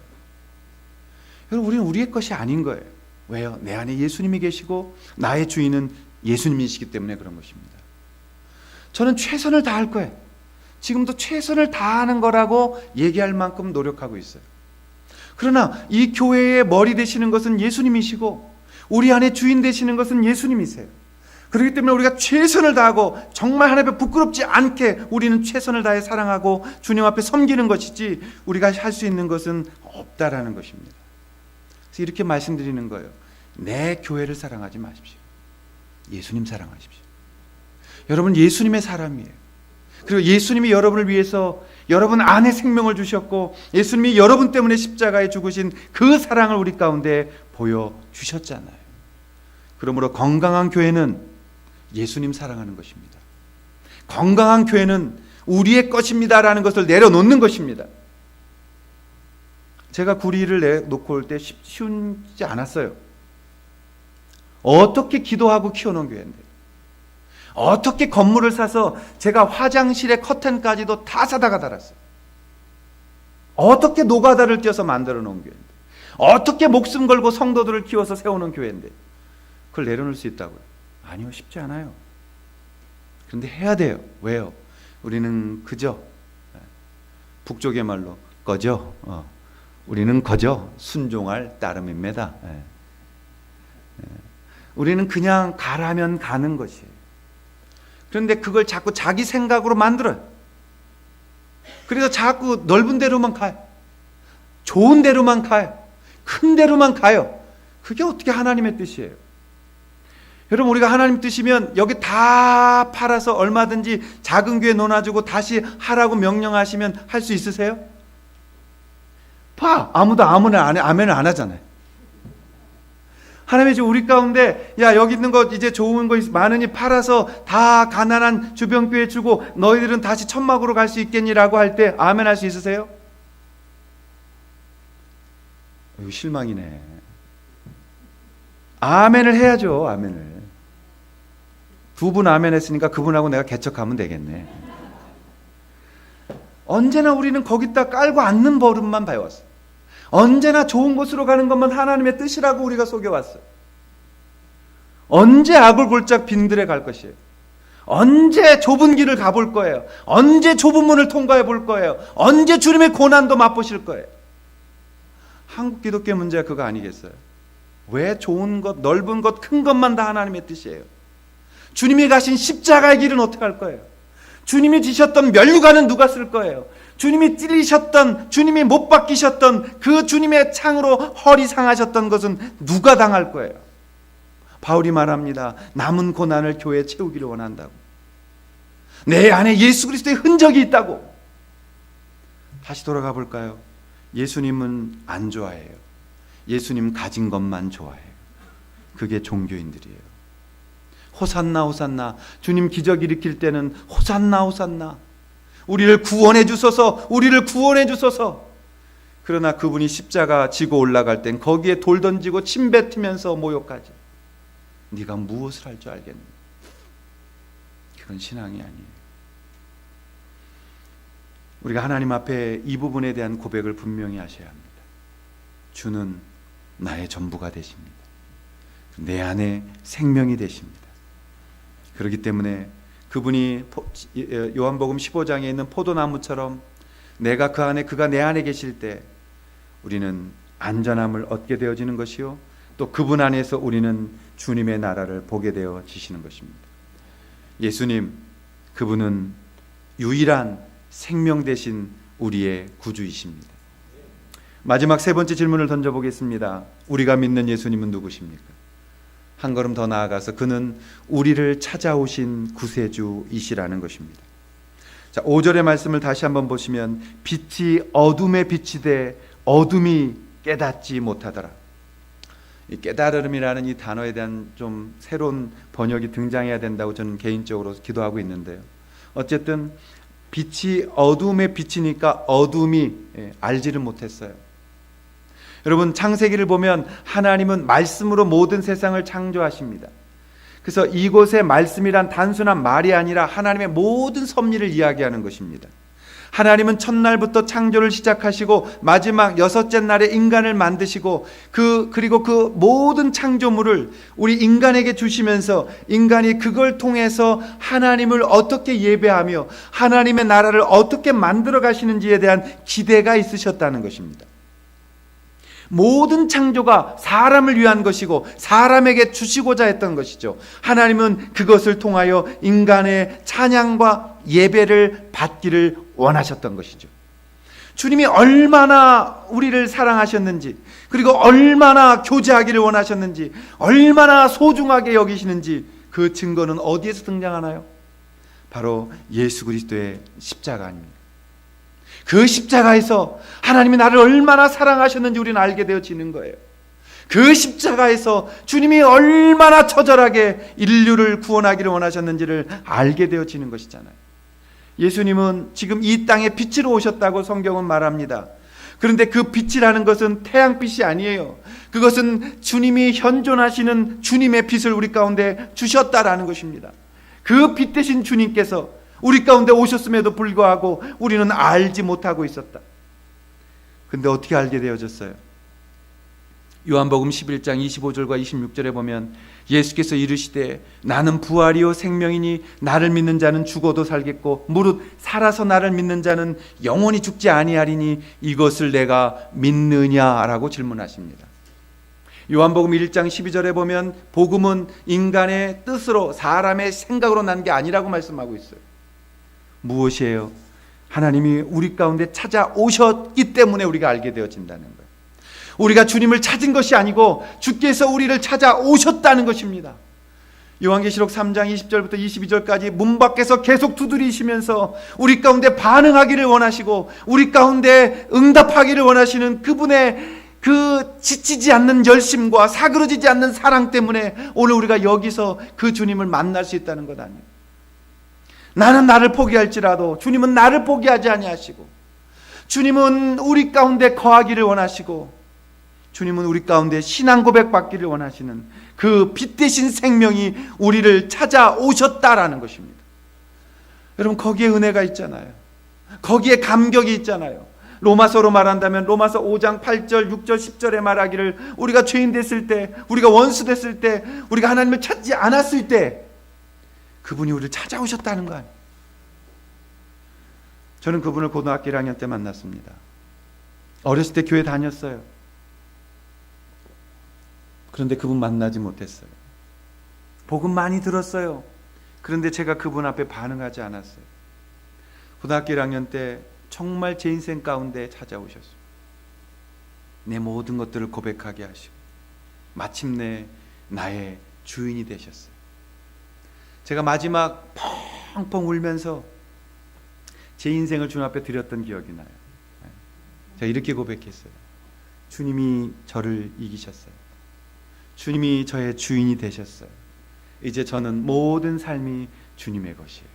여러분 우리는 우리의 것이 아닌 거예요. 왜요? 내 안에 예수님이 계시고 나의 주인은 예수님이시기 때문에 그런 것입니다. 저는 최선을 다할 거예요. 지금도 최선을 다하는 거라고 얘기할 만큼 노력하고 있어요. 그러나 이 교회의 머리 되시는 것은 예수님이시고 우리 안에 주인 되시는 것은 예수님이세요. 그렇기 때문에 우리가 최선을 다하고 정말 하나님 앞에 부끄럽지 않게 우리는 최선을 다해 사랑하고 주님 앞에 섬기는 것이지 우리가 할 수 있는 것은 없다라는 것입니다. 그래서 이렇게 말씀드리는 거예요. 내 교회를 사랑하지 마십시오. 예수님 사랑하십시오. 여러분 예수님의 사람이에요. 그리고 예수님이 여러분을 위해서 여러분 안에 생명을 주셨고 예수님이 여러분 때문에 십자가에 죽으신 그 사랑을 우리 가운데 보여주셨잖아요. 그러므로 건강한 교회는 예수님 사랑하는 것입니다. 건강한 교회는 우리의 것입니다라는 것을 내려놓는 것입니다. 제가 구리를 내놓고 올 때 쉽지 않았어요. 어떻게 기도하고 키워놓은 교회인데 어떻게 건물을 사서 제가 화장실의 커튼까지도 다 사다가 달았어요. 어떻게 노가다를 띄어서 만들어 놓은 교회인데 어떻게 목숨 걸고 성도들을 키워서 세우는 교회인데 그걸 내려놓을 수 있다고요? 아니요, 쉽지 않아요. 그런데 해야 돼요. 왜요? 우리는 그저 북쪽의 말로 거저 우리는 거저 순종할 따름입니다. 우리는 그냥 가라면 가는 것이에요. 그런데 그걸 자꾸 자기 생각으로 만들어요. 그래서 자꾸 넓은 데로만 가요. 좋은 데로만 가요. 큰 데로만 가요. 그게 어떻게 하나님의 뜻이에요? 여러분 우리가 하나님 뜻이면 여기 다 팔아서 얼마든지 작은 교회 놓아주고 다시 하라고 명령하시면 할 수 있으세요? 봐, 아무도 아멘을 안 하잖아요. 하나님이 지금 우리 가운데 야 여기 있는 거 이제 좋은 거 많으니 팔아서 다 가난한 주변 교회 주고 너희들은 다시 천막으로 갈 수 있겠니라고 할 때 아멘 할 수 있으세요? 이거 실망이네. 아멘을 해야죠. 아멘을. 두 분 아멘 했으니까 그분하고 내가 개척하면 되겠네. 언제나 우리는 거기다 깔고 앉는 버릇만 배웠어요. 언제나 좋은 곳으로 가는 것만 하나님의 뜻이라고 우리가 속여왔어요. 언제 악을 골짝 빈들에 갈 것이에요? 언제 좁은 길을 가볼 거예요? 언제 좁은 문을 통과해 볼 거예요? 언제 주님의 고난도 맛보실 거예요? 한국 기독교 문제가 그거 아니겠어요? 왜 좋은 것, 넓은 것, 큰 것만 다 하나님의 뜻이에요? 주님이 가신 십자가의 길은 어떻게 할 거예요? 주님이 지셨던 면류관은 누가 쓸 거예요? 주님이 찔리셨던, 주님이 못 박히셨던 그 주님의 창으로 허리 상하셨던 것은 누가 당할 거예요? 바울이 말합니다. 남은 고난을 교회에 채우기를 원한다고. 내 안에 예수 그리스도의 흔적이 있다고. 다시 돌아가 볼까요? 예수님은 안 좋아해요. 예수님 가진 것만 좋아해요. 그게 종교인들이에요. 호산나 호산나. 주님 기적 일으킬 때는 호산나 호산나. 우리를 구원해 주소서, 우리를 구원해 주소서. 그러나 그분이 십자가 지고 올라갈 땐 거기에 돌 던지고 침 뱉으면서 모욕하지. 네가 무엇을 할 줄 알겠니? 그건 신앙이 아니에요. 우리가 하나님 앞에 이 부분에 대한 고백을 분명히 하셔야 합니다. 주는 나의 전부가 되십니다. 내 안에 생명이 되십니다. 그렇기 때문에 그분이 요한복음 15장에 있는 포도나무처럼 내가 그 안에, 그가 내 안에 계실 때 우리는 안전함을 얻게 되어지는 것이요, 또 그분 안에서 우리는 주님의 나라를 보게 되어지시는 것입니다. 예수님, 그분은 유일한 생명 되신 우리의 구주이십니다. 마지막 세 번째 질문을 던져보겠습니다. 우리가 믿는 예수님은 누구십니까? 한 걸음 더 나아가서 그는 우리를 찾아오신 구세주이시라는 것입니다. 자, 5절의 말씀을 다시 한번 보시면 빛이 어둠에 비치되 어둠이 깨닫지 못하더라. 이 깨달음이라는 이 단어에 대한 좀 새로운 번역이 등장해야 된다고 저는 개인적으로 기도하고 있는데요. 어쨌든 빛이 어둠에 비치니까 어둠이 알지를 못했어요. 여러분, 창세기를 보면 하나님은 말씀으로 모든 세상을 창조하십니다. 그래서 이곳의 말씀이란 단순한 말이 아니라 하나님의 모든 섭리를 이야기하는 것입니다. 하나님은 첫날부터 창조를 시작하시고 마지막 여섯째 날에 인간을 만드시고 그리고 그 모든 창조물을 우리 인간에게 주시면서 인간이 그걸 통해서 하나님을 어떻게 예배하며 하나님의 나라를 어떻게 만들어 가시는지에 대한 기대가 있으셨다는 것입니다. 모든 창조가 사람을 위한 것이고 사람에게 주시고자 했던 것이죠. 하나님은 그것을 통하여 인간의 찬양과 예배를 받기를 원하셨던 것이죠. 주님이 얼마나 우리를 사랑하셨는지, 그리고 얼마나 교제하기를 원하셨는지, 얼마나 소중하게 여기시는지 그 증거는 어디에서 등장하나요? 바로 예수 그리스도의 십자가 아닙니까? 그 십자가에서 하나님이 나를 얼마나 사랑하셨는지 우리는 알게 되어지는 거예요. 그 십자가에서 주님이 얼마나 처절하게 인류를 구원하기를 원하셨는지를 알게 되어지는 것이잖아요. 예수님은 지금 이 땅에 빛으로 오셨다고 성경은 말합니다. 그런데 그 빛이라는 것은 태양빛이 아니에요. 그것은 주님이 현존하시는 주님의 빛을 우리 가운데 주셨다라는 것입니다. 그 빛 대신 주님께서 우리 가운데 오셨음에도 불구하고 우리는 알지 못하고 있었다. 근데 어떻게 알게 되어졌어요? 요한복음 11장 25절과 26절에 보면 예수께서 이르시되 나는 부활이요 생명이니 나를 믿는 자는 죽어도 살겠고 무릇 살아서 나를 믿는 자는 영원히 죽지 아니하리니 이것을 내가 믿느냐라고 질문하십니다. 요한복음 1장 12절에 보면 복음은 인간의 뜻으로 사람의 생각으로 난 게 아니라고 말씀하고 있어요. 무엇이에요? 하나님이 우리 가운데 찾아오셨기 때문에 우리가 알게 되어진다는 거예요. 우리가 주님을 찾은 것이 아니고 주께서 우리를 찾아오셨다는 것입니다. 요한계시록 3장 20절부터 22절까지 문 밖에서 계속 두드리시면서 우리 가운데 반응하기를 원하시고 우리 가운데 응답하기를 원하시는 그분의 그 지치지 않는 열심과 사그러지지 않는 사랑 때문에 오늘 우리가 여기서 그 주님을 만날 수 있다는 것 아니에요. 나는 나를 포기할지라도 주님은 나를 포기하지 아니하시고 주님은 우리 가운데 거하기를 원하시고 주님은 우리 가운데 신앙 고백 받기를 원하시는 그 빛 대신 생명이 우리를 찾아오셨다라는 것입니다. 여러분, 거기에 은혜가 있잖아요. 거기에 감격이 있잖아요. 로마서로 말한다면 로마서 5장 8절 6절 10절에 말하기를 우리가 죄인 됐을 때, 우리가 원수 됐을 때, 우리가 하나님을 찾지 않았을 때 그분이 우리를 찾아오셨다는 거 아니에요. 저는 그분을 고등학교 1학년 때 만났습니다. 어렸을 때 교회 다녔어요. 그런데 그분 만나지 못했어요. 복음 많이 들었어요. 그런데 제가 그분 앞에 반응하지 않았어요. 고등학교 1학년 때 정말 제 인생 가운데 찾아오셨어요. 내 모든 것들을 고백하게 하시고 마침내 나의 주인이 되셨어요. 제가 마지막 펑펑 울면서 제 인생을 주님 앞에 드렸던 기억이 나요. 제가 이렇게 고백했어요. 주님이 저를 이기셨어요. 주님이 저의 주인이 되셨어요. 이제 저는 모든 삶이 주님의 것이에요.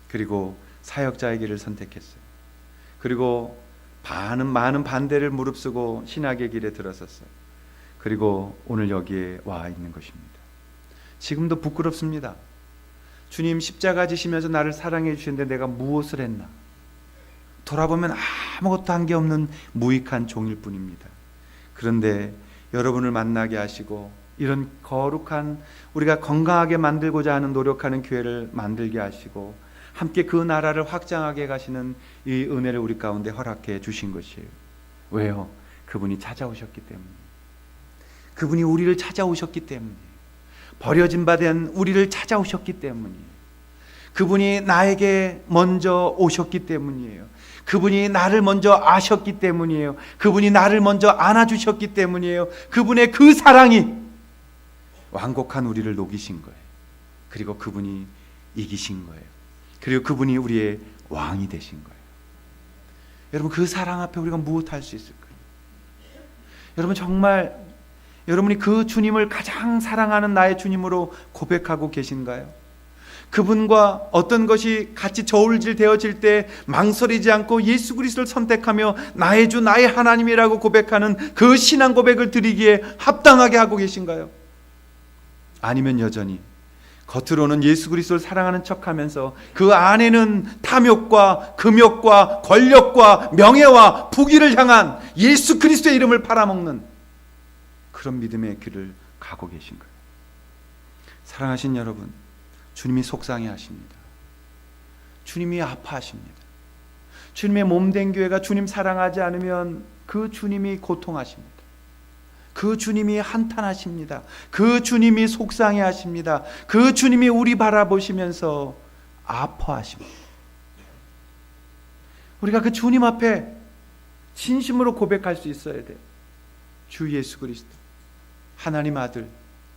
그리고 사역자의 길을 선택했어요. 그리고 많은 반대를 무릅쓰고 신학의 길에 들어섰어요. 그리고 오늘 여기에 와 있는 것입니다. 지금도 부끄럽습니다. 주님 십자가 지시면서 나를 사랑해 주시는데 내가 무엇을 했나? 돌아보면 아무것도 한 게 없는 무익한 종일 뿐입니다. 그런데 여러분을 만나게 하시고 이런 거룩한 우리가 건강하게 만들고자 하는 노력하는 교회를 만들게 하시고 함께 그 나라를 확장하게 가시는 이 은혜를 우리 가운데 허락해 주신 것이에요. 왜요? 그분이 찾아오셨기 때문에. 그분이 우리를 찾아오셨기 때문에. 버려진 바 된 우리를 찾아오셨기 때문이에요. 그분이 나에게 먼저 오셨기 때문이에요. 그분이 나를 먼저 아셨기 때문이에요. 그분이 나를 먼저 안아주셨기 때문이에요. 그분의 그 사랑이 완곡한 우리를 녹이신 거예요. 그리고 그분이 이기신 거예요. 그리고 그분이 우리의 왕이 되신 거예요. 여러분 그 사랑 앞에 우리가 무엇 할 수 있을까요? 여러분 정말 여러분이 그 주님을 가장 사랑하는 나의 주님으로 고백하고 계신가요? 그분과 어떤 것이 같이 저울질 되어질 때 망설이지 않고 예수 그리스도를 선택하며 나의 주 나의 하나님이라고 고백하는 그 신앙 고백을 드리기에 합당하게 하고 계신가요? 아니면 여전히 겉으로는 예수 그리스도를 사랑하는 척하면서 그 안에는 탐욕과 금욕과 권력과 명예와 부귀를 향한 예수 그리스도의 이름을 팔아먹는 그런 믿음의 길을 가고 계신가요? 사랑하신 여러분, 주님이 속상해하십니다. 주님이 아파하십니다. 주님의 몸된 교회가 주님 사랑하지 않으면 그 주님이 고통하십니다. 그 주님이 한탄하십니다. 그 주님이 속상해하십니다. 그 주님이 우리 바라보시면서 아파하십니다. 우리가 그 주님 앞에 진심으로 고백할 수 있어야 돼요. 주 예수 그리스도, 하나님 아들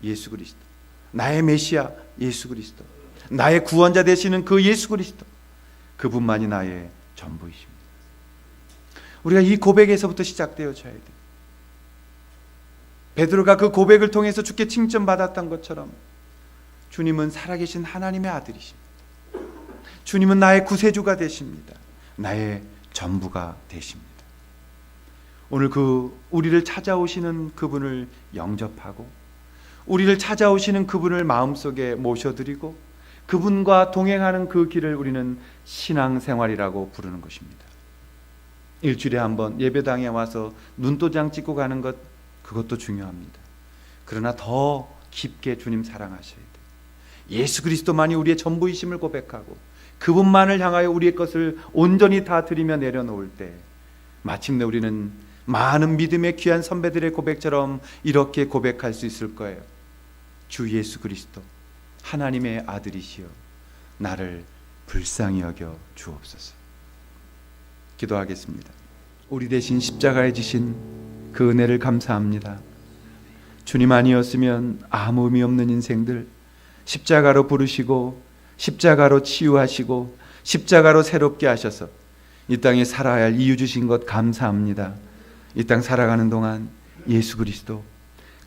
예수 그리스도, 나의 메시아 예수 그리스도, 나의 구원자 되시는 그 예수 그리스도, 그분만이 나의 전부이십니다. 우리가 이 고백에서부터 시작되어져야 돼요. 베드로가 그 고백을 통해서 주께 칭찬받았던 것처럼 주님은 살아계신 하나님의 아들이십니다. 주님은 나의 구세주가 되십니다. 나의 전부가 되십니다. 오늘 그 우리를 찾아오시는 그분을 영접하고 우리를 찾아오시는 그분을 마음속에 모셔드리고 그분과 동행하는 그 길을 우리는 신앙생활이라고 부르는 것입니다. 일주일에 한 번 예배당에 와서 눈도장 찍고 가는 것, 그것도 중요합니다. 그러나 더 깊게 주님 사랑하셔야 돼요. 예수 그리스도만이 우리의 전부이심을 고백하고 그분만을 향하여 우리의 것을 온전히 다 드리며 내려놓을 때 마침내 우리는 많은 믿음의 귀한 선배들의 고백처럼 이렇게 고백할 수 있을 거예요. 주 예수 그리스도 하나님의 아들이시여 나를 불쌍히 여겨 주옵소서. 기도하겠습니다. 우리 대신 십자가에 지신 그 은혜를 감사합니다. 주님 아니었으면 아무 의미 없는 인생들 십자가로 부르시고 십자가로 치유하시고 십자가로 새롭게 하셔서 이 땅에 살아야 할 이유 주신 것 감사합니다. 이 땅 살아가는 동안 예수 그리스도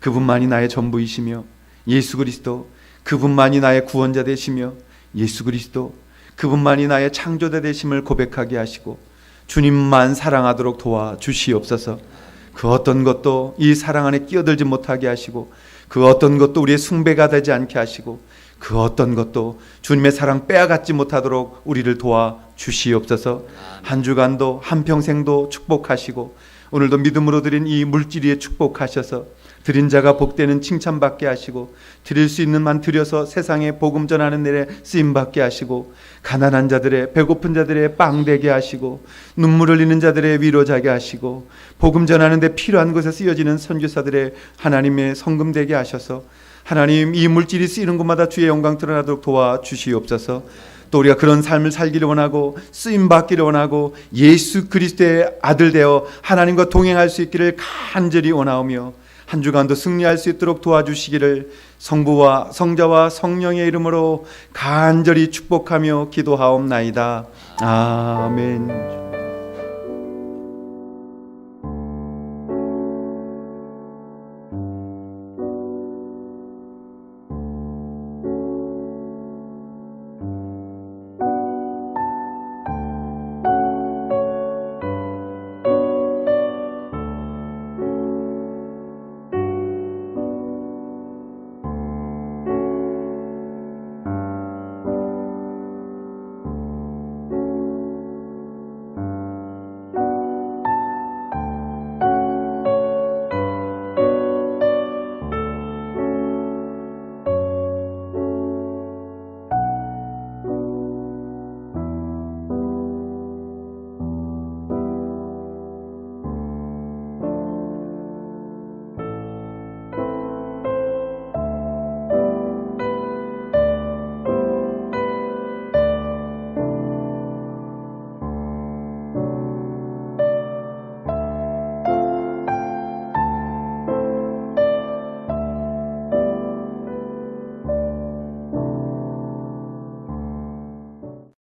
그분만이 나의 전부이시며 예수 그리스도 그분만이 나의 구원자 되시며 예수 그리스도 그분만이 나의 창조자 되심을 고백하게 하시고 주님만 사랑하도록 도와주시옵소서. 그 어떤 것도 이 사랑 안에 끼어들지 못하게 하시고 그 어떤 것도 우리의 숭배가 되지 않게 하시고 그 어떤 것도 주님의 사랑 빼앗지 못하도록 우리를 도와주시옵소서. 한 주간도 한평생도 축복하시고 오늘도 믿음으로 드린 이 물질위에 축복하셔서 드린 자가 복되는 칭찬받게 하시고 드릴 수 있는 만 드려서 세상에 복음 전하는 일에 쓰임받게 하시고 가난한 자들의 배고픈 자들의 빵 되게 하시고 눈물 흘리는 자들의 위로자게 하시고 복음 전하는 데 필요한 것에 쓰여지는 선교사들의 하나님의 성금 되게 하셔서 하나님, 이 물질이 쓰이는 곳마다 주의 영광 드러나도록 도와주시옵소서. 또 우리가 그런 삶을 살기를 원하고 쓰임 받기를 원하고 예수 그리스도의 아들 되어 하나님과 동행할 수 있기를 간절히 원하오며 한 주간도 승리할 수 있도록 도와주시기를 성부와 성자와 성령의 이름으로 간절히 축복하며 기도하옵나이다. 아멘.